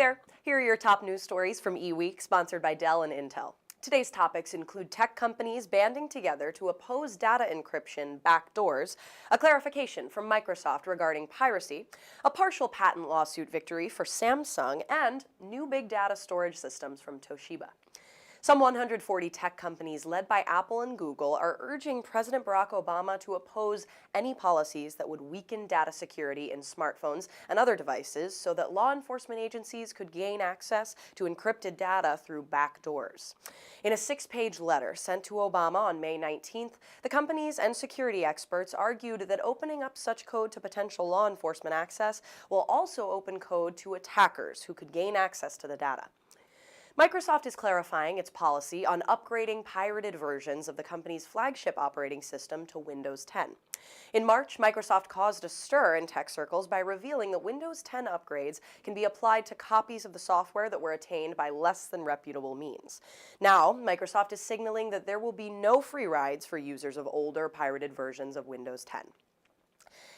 there, here are your top news stories from eWeek, sponsored by Dell and Intel. Today's topics include tech companies banding together to oppose data encryption backdoors, a clarification from Microsoft regarding piracy, a partial patent lawsuit victory for Samsung, and new big data storage systems from Toshiba. Some 140 tech companies led by Apple and Google are urging President Barack Obama to oppose any policies that would weaken data security in smartphones and other devices so that law enforcement agencies could gain access to encrypted data through backdoors. In a 6-page letter sent to Obama on May 19th, the companies and security experts argued that opening up such code to potential law enforcement access will also open code to attackers who could gain access to the data. Microsoft is clarifying its policy on upgrading pirated versions of the company's flagship operating system to Windows 10. In March, Microsoft caused a stir in tech circles by revealing that Windows 10 upgrades can be applied to copies of the software that were attained by less than reputable means. Now, Microsoft is signaling that there will be no free rides for users of older pirated versions of Windows 10.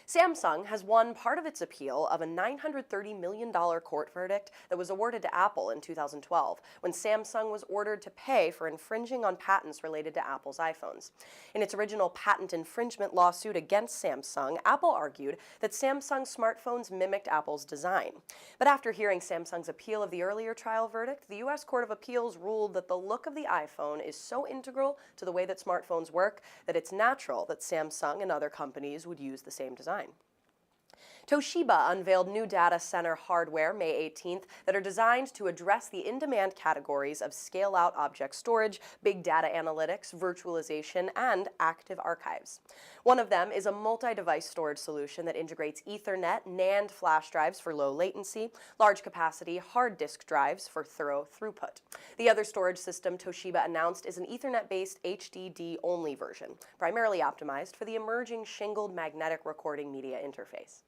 Samsung has won part of its appeal of a $930 million court verdict that was awarded to Apple in 2012, when Samsung was ordered to pay for infringing on patents related to Apple's iPhones. In its original patent infringement lawsuit against Samsung, Apple argued that Samsung smartphones mimicked Apple's design. But after hearing Samsung's appeal of the earlier trial verdict, the U.S. Court of Appeals ruled that the look of the iPhone is so integral to the way that smartphones work that it's natural that Samsung and other companies would use the same design. Toshiba unveiled new data center hardware May 18th that are designed to address the in-demand categories of scale-out object storage, big data analytics, virtualization, and active archives. One of them is a multi-device storage solution that integrates Ethernet, NAND flash drives for low latency, large capacity hard disk drives for thorough throughput. The other storage system Toshiba announced is an Ethernet-based HDD-only version, primarily optimized for the emerging shingled magnetic recording media interface.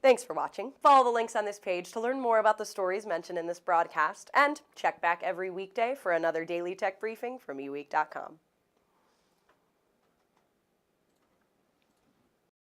Thanks for watching. Follow the links on this page to learn more about the stories mentioned in this broadcast, and check back every weekday for another daily tech briefing from eWEEK.com.